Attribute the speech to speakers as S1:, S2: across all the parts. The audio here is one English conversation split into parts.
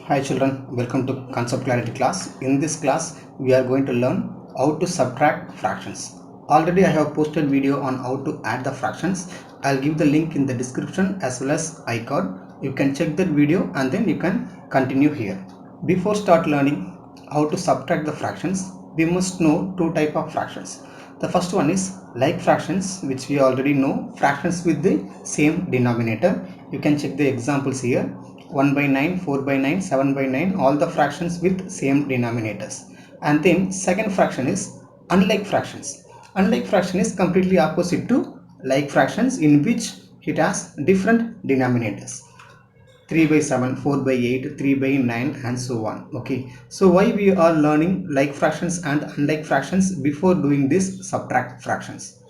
S1: Hi children, welcome to Concept Clarity class. In this class, we are going to learn how to subtract fractions. Already I have posted video on how to add the fractions. I'll give the link in the description as well as iCard. You can check that video and then you can continue here. Before start learning how to subtract the fractions, we must know two type of fractions. The first one is like fractions, which we already know, fractions with the same denominator. You can check the examples here. 1 by 9, 4 by 9, 7 by 9, all the fractions with same denominators. And then second fraction is unlike fractions. Unlike fraction is completely opposite to like fractions, in which it has different denominators. 3 by 7, 4 by 8, 3 by 9 and so on. Okay, so why we are learning like fractions and unlike fractions before doing this subtract fractions?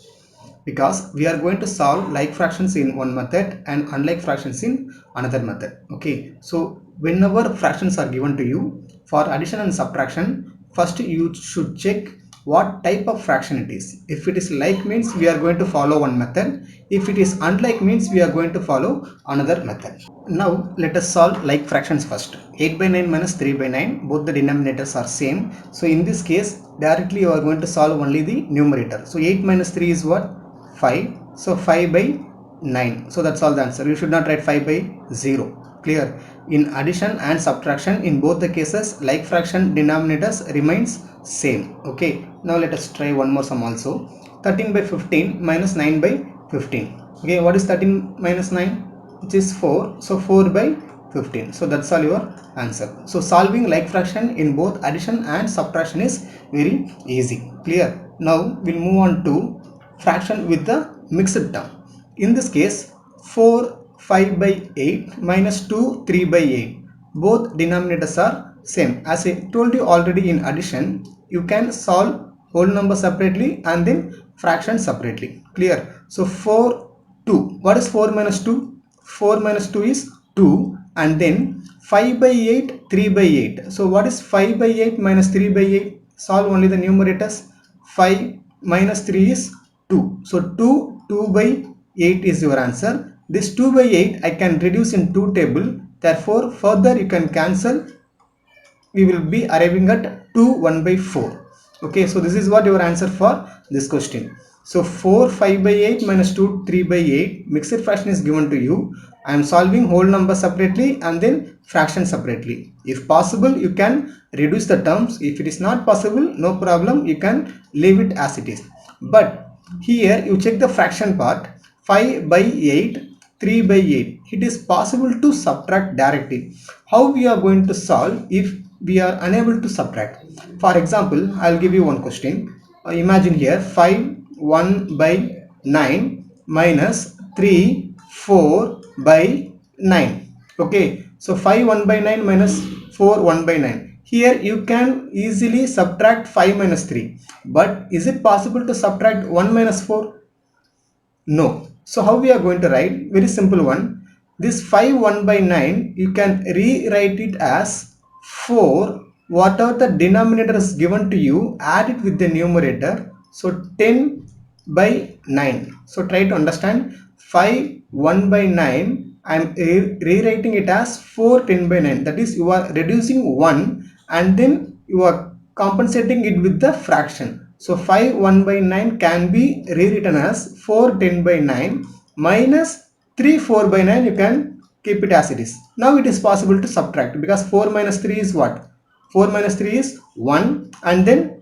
S1: Because we are going to solve like fractions in one method and unlike fractions in another method. Okay, so whenever fractions are given to you for addition and subtraction, first you should check what type of fraction it is. If it is like means we are going to follow one method. If it is unlike means we are going to follow another method. Now let us solve like fractions first. 8 by 9 minus 3 by 9, both the denominators are same. So in this case directly you are going to solve only the numerator. So 8 minus 3 is what? 5. So 5 by 9. So that's all the answer. You should not write 5 by 0. Clear? In addition and subtraction, in both the cases like fraction denominators remains same. Okay, now let us try one more sum also. 13 by 15 minus 9 by 15. Okay, what is 13 minus 9? Which is 4. So 4 by 15. So that's all your answer. So solving like fraction in both addition and subtraction is very easy. Clear? Now we'll move on to fraction with the mixed term. In this case 4 5 by 8 minus 2 3 by 8, both denominators are same. As I told you already, in addition you can solve whole number separately and then fraction separately. Clear? So 4 2, what is 4 minus 2? 4 minus 2 is 2, and then 5 by 8 3 by 8. So what is 5 by 8 minus 3 by 8? Solve only the numerators. 5 minus 3 is 2. So 2 by 8 is your answer. This 2 by 8 I can reduce in 2 table. Therefore further you can cancel. We will be arriving at 2 1 by 4. Okay, so this is what your answer for this question. So 4 5 by 8 minus 2 3 by 8, mixed fraction is given to you. I am solving whole number separately and then fraction separately. If possible you can reduce the terms. If it is not possible, no problem, you can leave it as it is. But here you check the fraction part. 5 by 8, 3 by 8, it is possible to subtract directly. How we are going to solve if we are unable to subtract? For example, I'll give you one question. Imagine here 5 1 by 9 minus 3 4 by 9. Okay, so 5 1 by 9 minus 4 1 by 9. Here you can easily subtract 5 minus 3. But is it possible to subtract 1 minus 4? No. So how we are going to write? Very simple one. This 5 1 by 9, you can rewrite it as 4. Whatever the denominator is given to you, add it with the numerator. So 10 by 9. So try to understand. 5 1 by 9, I am rewriting it as 4 10 by 9. That is, you are reducing 1 and then you are compensating it with the fraction. So 5 1 by 9 can be rewritten as 4 10 by 9 minus 3 4 by 9. You can keep it as it is. Now it is possible to subtract, because 4 minus 3 is what? 4 minus 3 is 1, and then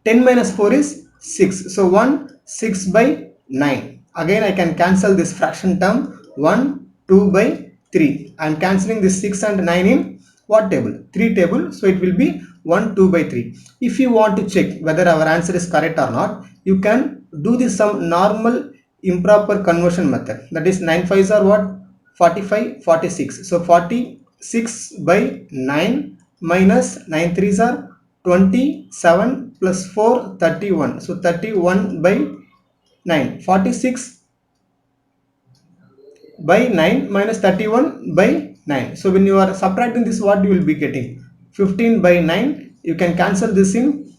S1: 10 minus 4 is 6. So 1 6 by 9. Again I can cancel this fraction term. 1 2 by 3. I am cancelling this 6 and 9 in what table? 3 table. So it will be 1 2 by 3. If you want to check whether our answer is correct or not, you can do this some normal improper conversion method. That is 9 5s are what? 45 46. So 46 by 9 minus 9 3s are 27 plus 4 31. So 31 by 9. 46 by 9 minus 31 by 9. So when you are subtracting this, what you will be getting? 15 by 9. You can cancel this in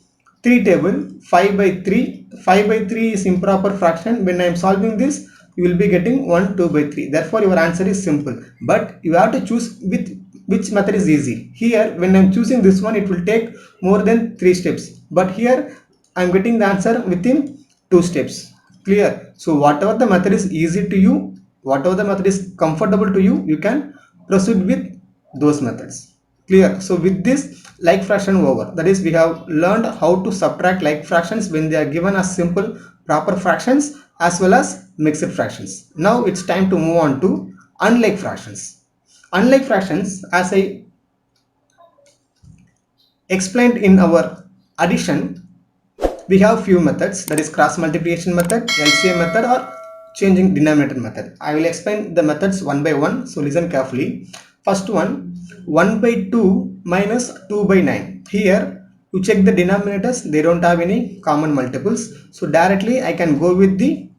S1: 3 table. 5 by 3. 5 by 3 is improper fraction. When I am solving this, you will be getting 1 2 by 3. Therefore your answer is simple. But you have to choose with which method is easy. Here when I'm choosing this one, it will take more than 3 steps, but here I'm getting the answer within 2 steps. Clear? So whatever the method is easy to you, whatever the method is comfortable to you, you can proceed with those methods. Clear? So with this, like fraction over, that is, we have learned how to subtract like fractions when they are given as simple proper fractions as well as mixed fractions. Now it's time to move on to unlike fractions. Unlike fractions, as I explained in our addition, we have few methods, that is cross multiplication method, LCM method, or changing denominator method. I will explain the methods one by one, so listen carefully. First one, 1 by 2 minus 2 by 9. Here you check the denominators, they don't have any common multiples, so directly I can go with the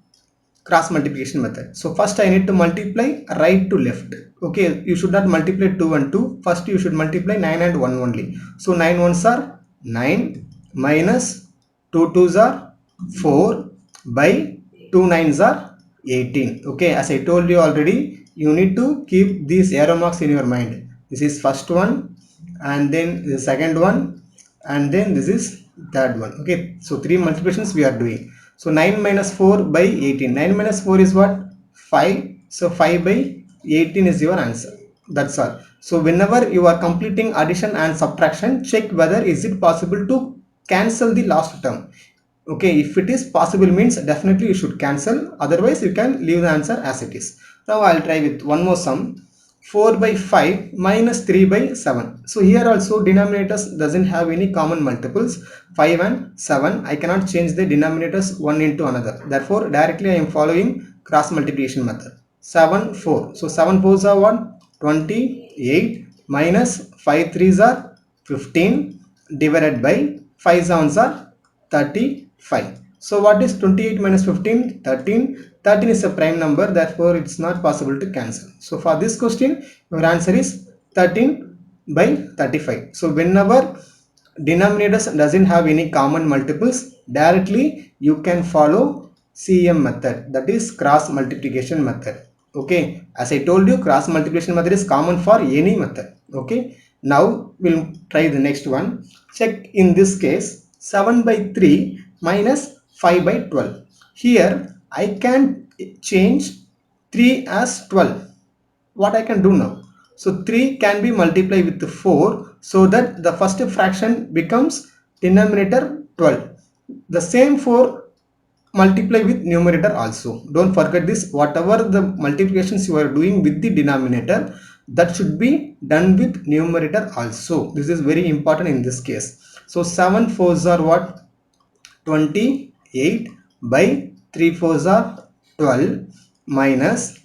S1: cross multiplication method. So first I need to multiply right to left. Okay, you should not multiply 2 and 2. First you should multiply 9 and 1 only. So 9 ones are 9 minus 2 twos are 4 by 2 nines are 18. Okay, as I told you already, you need to keep these arrow marks in your mind. This is first one, and then the second one, and then this is third one. Okay, so 3 multiplications we are doing. So 9 minus 4 by 18. 9 minus 4 is what? 5. So 5 by 18 is your answer. That's all. So whenever you are completing addition and subtraction, check whether is it possible to cancel the last term. Okay, if it is possible means definitely you should cancel. Otherwise you can leave the answer as it is. Now I'll try with one more sum. 4 by 5 minus 3 by 7. So here also denominators doesn't have any common multiples. 5 and 7. I cannot change the denominators one into another. Therefore directly I am following cross multiplication method. 7 4. So 7 4s are what? 28 minus 5 3s are 15 divided by 5 7s are 35. So what is 28 minus 15? 13. 13 is a prime number, therefore it's not possible to cancel. So for this question, your answer is 13 by 35. So whenever denominators doesn't have any common multiples, directly you can follow CM method, that is cross multiplication method. Okay, as I told you, cross multiplication method is common for any method. Okay, now we'll try the next one. Check in this case, 7 by 3 minus 5 by 12. Here I can change 3 as 12. What I can do now? So 3 can be multiplied with 4, so that the first fraction becomes denominator 12. The same 4 multiply with numerator also. Don't forget this. Whatever the multiplications you are doing with the denominator, that should be done with numerator also. This is very important in this case. So 7 fours are what? 28 by 3 fours are 12 minus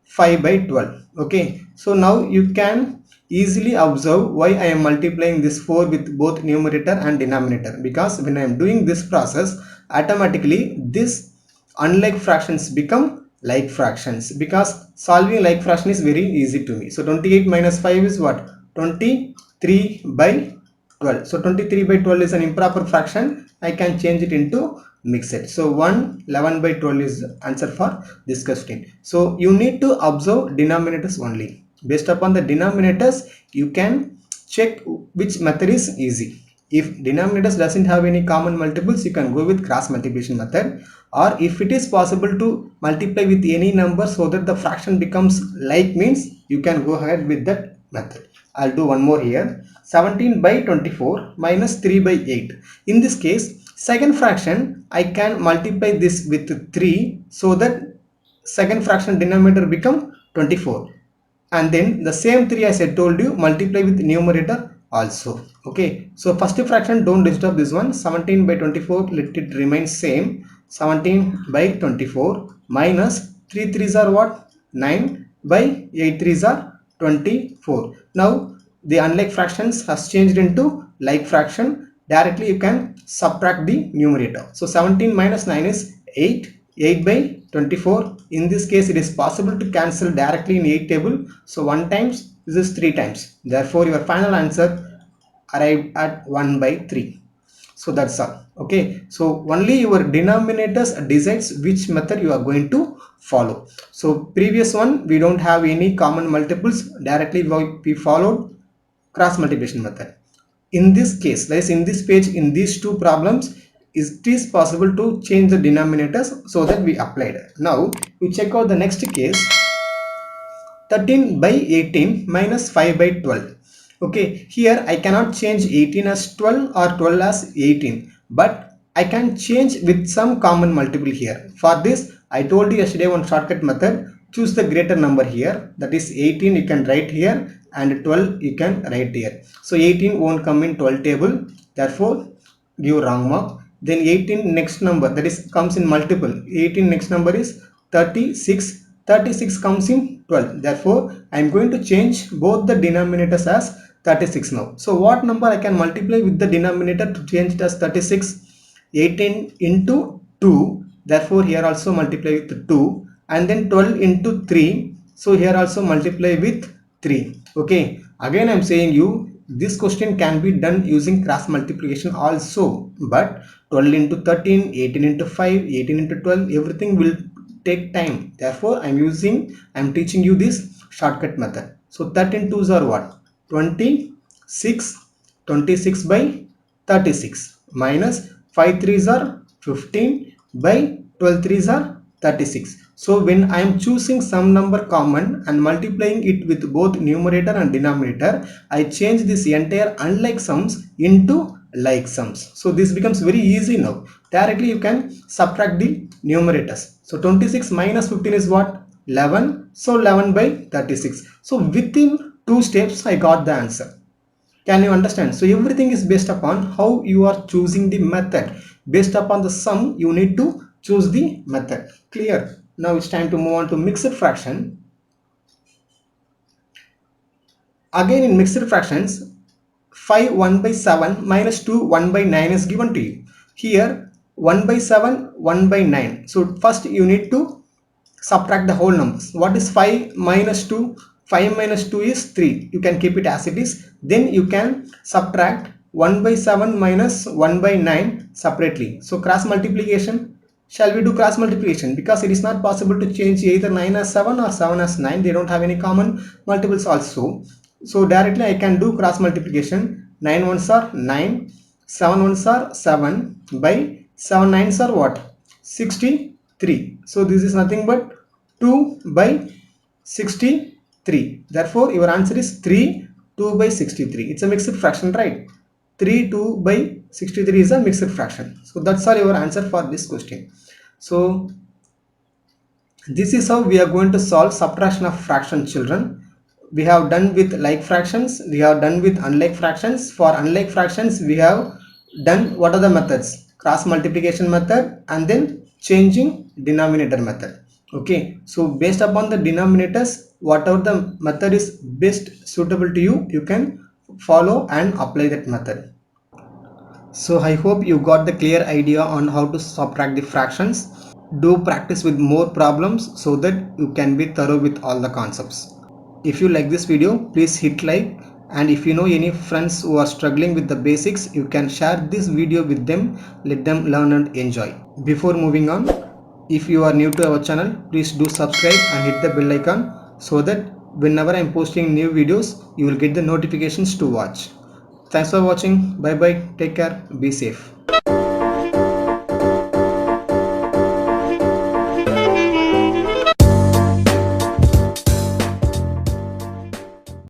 S1: 5 by 12. Okay, so now you can easily observe why I am multiplying this 4 with both numerator and denominator, because when I am doing this process, automatically this unlike fractions become like fractions, because solving like fraction is very easy to me. So 28 minus 5 is what? 23 by 12. So 23 by 12 is an improper fraction. I can change it into mixed. So 11 by 12 is answer for this question. So you need to observe denominators only. Based upon the denominators, you can check which method is easy. If denominators doesn't have any common multiples, you can go with cross multiplication method. Or if it is possible to multiply with any number so that the fraction becomes like means, you can go ahead with that method. I'll do one more here. 17 by 24 minus 3 by 8. In this case, second fraction, I can multiply this with 3 so that second fraction denominator become 24. And then the same 3 as I told you, multiply with numerator also. Okay, so first fraction, don't disturb this one. 17 by 24, let it remain same. 17 by 24 minus 3 3s are what? 9 by 8 3s are 24. Now the unlike fractions has changed into like fraction. Directly you can subtract the numerator. So 17 minus 9 is 8. 8 by 24. In this case, it is possible to cancel directly in 8 table. So 1 times, this is 3 times. Therefore, your final answer arrived at 1 by 3. So that's all. Okay. So only your denominators decides which method you are going to follow. So previous one, we don't have any common multiples. Directly we followed cross multiplication method. In this case, that is in this page, in these two problems, it is possible to change the denominators, so that we applied. Now you check out the next case. 13 by 18 minus 5 by 12. Okay, here I cannot change 18 as 12 or 12 as 18, but I can change with some common multiple here. For this, I told you yesterday one shortcut method. Choose the greater number here, that is 18 you can write here and 12 you can write here. So 18 won't come in 12 table, therefore give wrong mark. Then 18 next number, that is comes in multiple. 18 next number is 36. 36 comes in 12, therefore I am going to change both the denominators as 36 now. So what number I can multiply with the denominator to change it as 36? 18 into 2, therefore here also multiply with 2, and then 12 into 3, so here also multiply with 3. Okay, again I am saying you, this question can be done using cross multiplication also, but 12 into 13, 18 into 5, 18 into 12, everything will take time. Therefore I'm teaching you this shortcut method. So 13 twos are what? 26. 26 by 36 minus 5 threes are 15 by 12 threes are 36. So when I am choosing some number common and multiplying it with both numerator and denominator, I change this entire unlike sums into like sums. So this becomes very easy now. Directly you can subtract the numerators. So 26 minus 15 is what? 11. So 11 by 36. So within 2 steps I got the answer. Can you understand? So everything is based upon how you are choosing the method. Based upon the sum, you need to choose the method. Clear? Now it's time to move on to mixed fraction. Again in mixed fractions, 5 1 by 7 minus 2 1 by 9 is given to you. Here 1 by 7 1 by 9. So first you need to subtract the whole numbers. What is 5 minus 2? 5 minus 2 is 3. You can keep it as it is. Then you can subtract 1 by 7 minus 1 by 9 separately. So cross multiplication. Shall we do cross multiplication? Because it is not possible to change either 9 as 7 or 7 as 9. They don't have any common multiples also. So directly I can do cross multiplication. 9 ones are 9. 7 ones are 7 by 7 nines are what? 63. So this is nothing but 2 by 63. Therefore your answer is 3 2 by 63. It's a mixed fraction, right? 3 2 by 63 is a mixed fraction. So that's all your answer for this question. So this is how we are going to solve subtraction of fraction, children. We have done with like fractions, we have done with unlike fractions. For unlike fractions we have done what are the methods? Cross multiplication method and then changing denominator method. Okay, so based upon the denominators, whatever the method is best suitable to you, you can follow and apply that method. So I hope you got the clear idea on how to subtract the fractions. Do practice with more problems so that you can be thorough with all the concepts. If you like this video, please hit like, and if you know any friends who are struggling with the basics, you can share this video with them. Let them learn and enjoy. Before moving on, if you are new to our channel, please do subscribe and hit the bell icon so that whenever I am posting new videos, you will get the notifications to watch. Thanks for watching. Bye bye. Take care. Be safe.